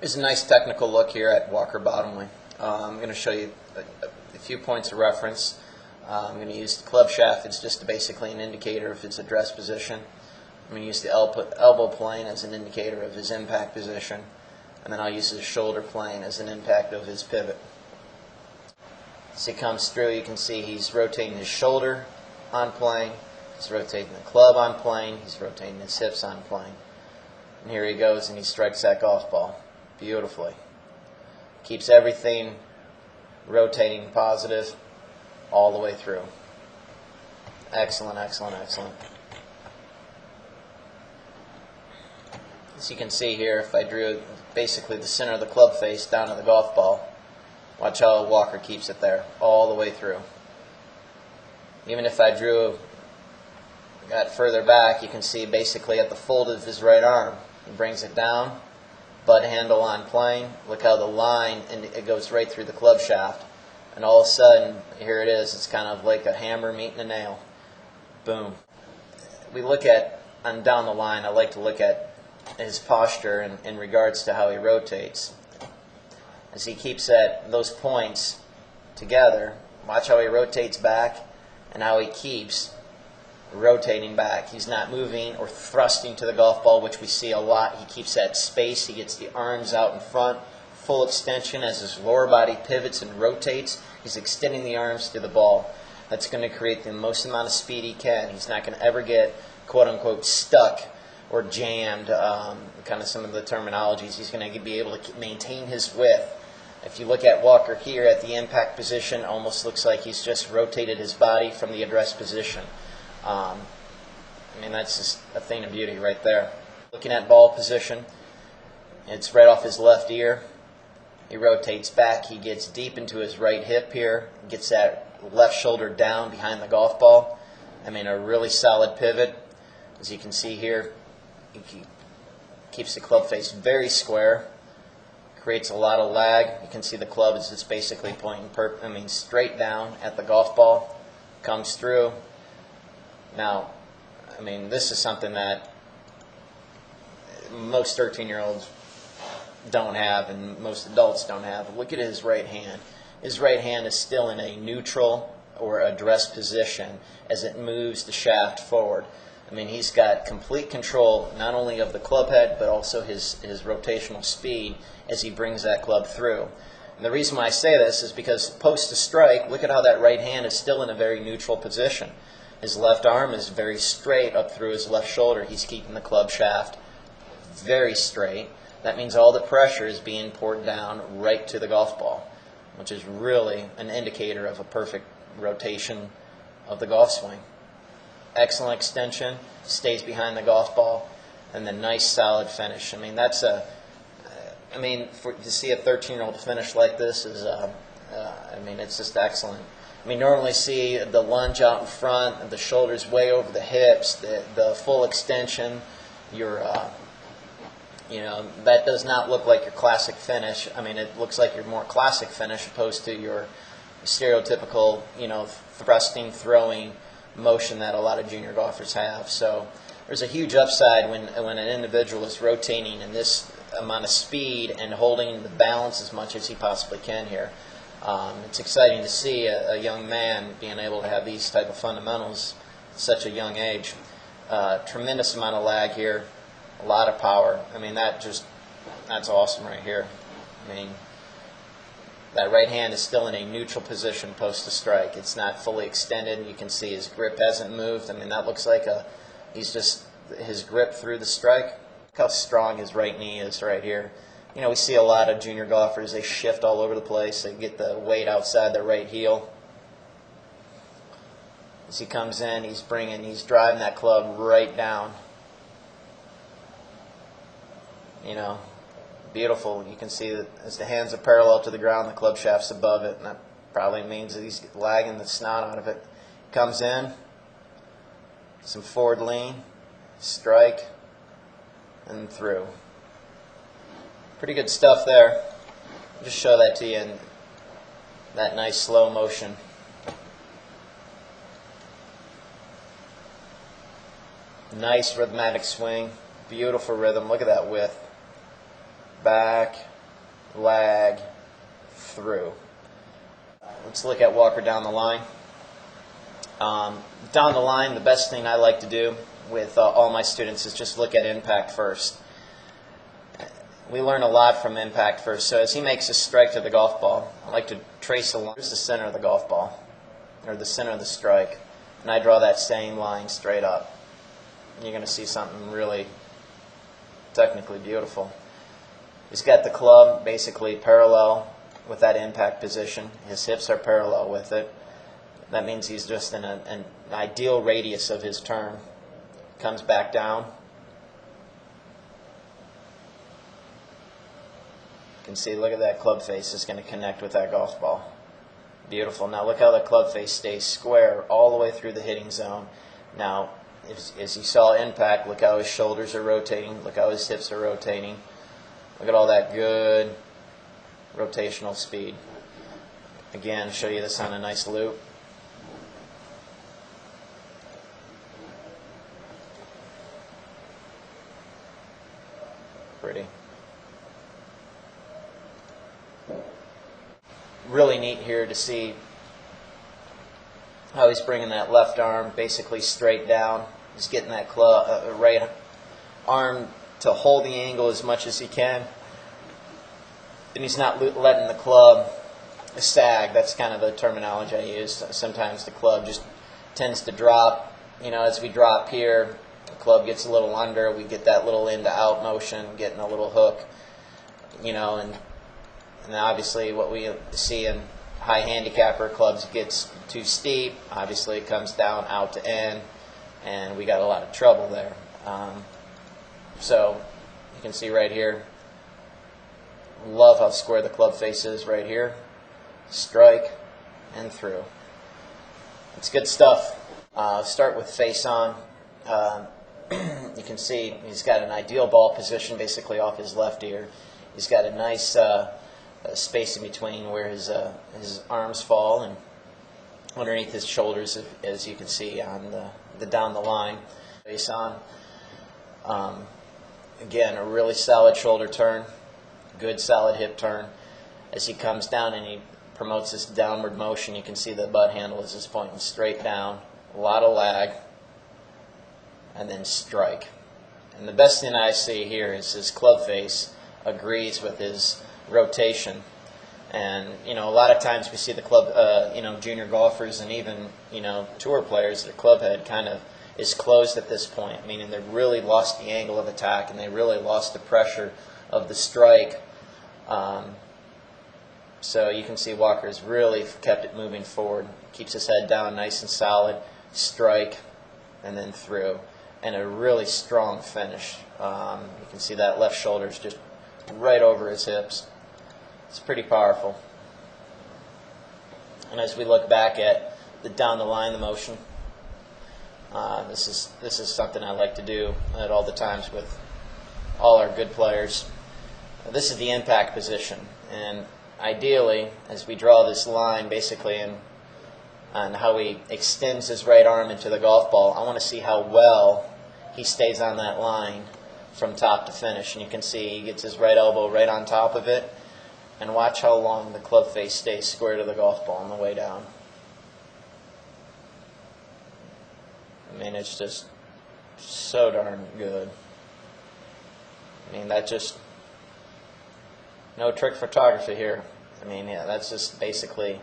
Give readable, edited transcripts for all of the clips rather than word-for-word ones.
Here's a nice technical look here at Walker Bottomley. I'm going to show you a few points of reference. I'm going to use the club shaft. It's just basically an indicator of his address position. I'm going to use the elbow plane as an indicator of his impact position. And then I'll use his shoulder plane as an impact of his pivot. As he comes through, you can see he's rotating his shoulder on plane. He's rotating the club on plane. He's rotating his hips on plane. And here he goes, and he strikes that golf ball beautifully. Keeps everything rotating positive all the way through. Excellent, excellent, excellent. As you can see here, if I drew basically the center of the club face down to the golf ball, watch how Walker keeps it there all the way through. Even if I got further back, you can see basically at the fold of his right arm, he brings it down, butt handle on plane. Look how the line, and it goes right through the club shaft. And all of a sudden, here it is. It's kind of like a hammer meeting a nail. Boom. We look at, and down the line, I like to look at his posture in regards to how he rotates. As he keeps those points together, watch how he rotates back and how he keeps rotating back. He's not moving or thrusting to the golf ball, which we see a lot. He keeps that space. He gets the arms out in front, full extension as his lower body pivots and rotates. He's extending the arms to the ball. That's going to create the most amount of speed he can. He's not going to ever get, quote-unquote, stuck or jammed, kind of some of the terminologies. He's going to be able to maintain his width. If you look at Walker here at the impact position, almost looks like he's just rotated his body from the address position. I mean, that's just a thing of beauty right there. Looking at ball position, it's right off his left ear. He rotates back. He gets deep into his right hip here, gets that left shoulder down behind the golf ball. I mean, a really solid pivot. As you can see here, he keeps the club face very square, creates a lot of lag. You can see the club is just basically pointing straight down at the golf ball, comes through. Now, I mean, this is something that most 13-year-olds don't have and most adults don't have. Look at his right hand. His right hand is still in a neutral or address position as it moves the shaft forward. I mean, he's got complete control not only of the club head but also his rotational speed as he brings that club through. And the reason why I say this is because post to strike, look at how that right hand is still in a very neutral position. His left arm is very straight up through his left shoulder. He's keeping the club shaft very straight. That means all the pressure is being poured down right to the golf ball, which is really an indicator of a perfect rotation of the golf swing. Excellent extension, stays behind the golf ball, and the nice solid finish. I mean, to see a 13-year-old finish like this is, it's just excellent. I mean, normally see the lunge out in front, the shoulders way over the hips, the full extension. That does not look like your classic finish. I mean, it looks like your more classic finish opposed to your stereotypical, thrusting, throwing motion that a lot of junior golfers have. So there's a huge upside when an individual is rotating in this amount of speed and holding the balance as much as he possibly can here. It's exciting to see a young man being able to have these type of fundamentals at such a young age. Tremendous amount of lag here, a lot of power. I mean, that's awesome right here. I mean, that right hand is still in a neutral position post to strike. It's not fully extended. You can see his grip hasn't moved. I mean, that looks like his grip through the strike. Look how strong his right knee is right here. We see a lot of junior golfers, they shift all over the place. They get the weight outside their right heel. As he comes in, he's driving that club right down. Beautiful. You can see that as the hands are parallel to the ground, the club shaft's above it, and that probably means that he's lagging the snot out of it. Comes in, some forward lean, strike, and through. Pretty good stuff there. I'll just show that to you in that nice slow motion. Nice rhythmic swing. Beautiful rhythm. Look at that width. back, lag, through. Let's look at Walker down the line. Down the line, the best thing I like to do with all my students is just look at impact first. We learn a lot from impact first. So as he makes a strike to the golf ball, I like to trace a line. Here's the center of the golf ball, or the center of the strike, and I draw that same line straight up. You're going to see something really technically beautiful. He's got the club basically parallel with that impact position. His hips are parallel with it. That means he's just in an ideal radius of his turn. Comes back down. You can see, look at that club face is going to connect with that golf ball. Beautiful. Now look how the club face stays square all the way through the hitting zone. Now, as you saw impact, look how his shoulders are rotating. Look how his hips are rotating. Look at all that good rotational speed. Again, show you this on a nice loop. Pretty. Really neat here to see how he's bringing that left arm basically straight down. He's getting that right arm to hold the angle as much as he can. And he's not letting the club sag. That's kind of the terminology I use. Sometimes the club just tends to drop. You know, as we drop here, the club gets a little under. We get that little in to out motion, getting a little hook. You know, and obviously what we see in high handicapper clubs gets too steep. Obviously it comes down out to in, and we got a lot of trouble there. So you can see right here, love how square the club face is right here. Strike and through. It's good stuff. Start with face on. You can see he's got an ideal ball position basically off his left ear. He's got a nice space in between where his arms fall and underneath his shoulders, as you can see on the down the line. Face on. Again, a really solid shoulder turn, good solid hip turn. As he comes down and he promotes this downward motion, you can see the butt handle is just pointing straight down, a lot of lag, and then strike. And the best thing I see here is his club face agrees with his rotation. And you know, a lot of times we see the club, junior golfers and even tour players, their club head kind of is closed at this point, meaning they've really lost the angle of attack and they really lost the pressure of the strike. So you can see Walker's really kept it moving forward, keeps his head down nice and solid, strike, and then through, and a really strong finish. You can see that left shoulder is just right over his hips. It's pretty powerful. And as we look back at the down the line, the motion, this is something I like to do at all the times with all our good players. This is the impact position, and ideally, as we draw this line basically on how he extends his right arm into the golf ball, I want to see how well he stays on that line from top to finish. And you can see he gets his right elbow right on top of it, and watch how long the club face stays square to the golf ball on the way down. I mean, it's just so darn good. I mean, that just, no trick photography here. I mean, yeah, that's just basically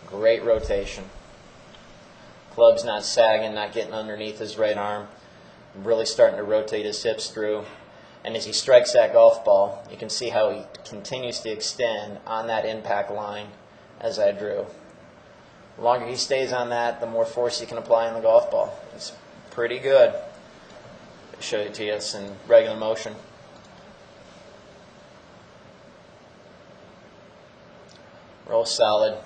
great rotation. Club's not sagging, not getting underneath his right arm, really starting to rotate his hips through. And as he strikes that golf ball, you can see how he continues to extend on that impact line as I drew. The longer he stays on that, the more force he can apply on the golf ball. It's pretty good. I'll show it to you in regular motion. Roll solid.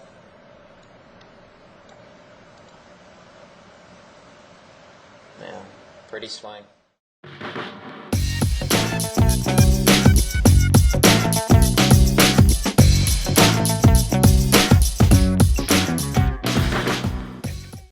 Yeah, pretty swing.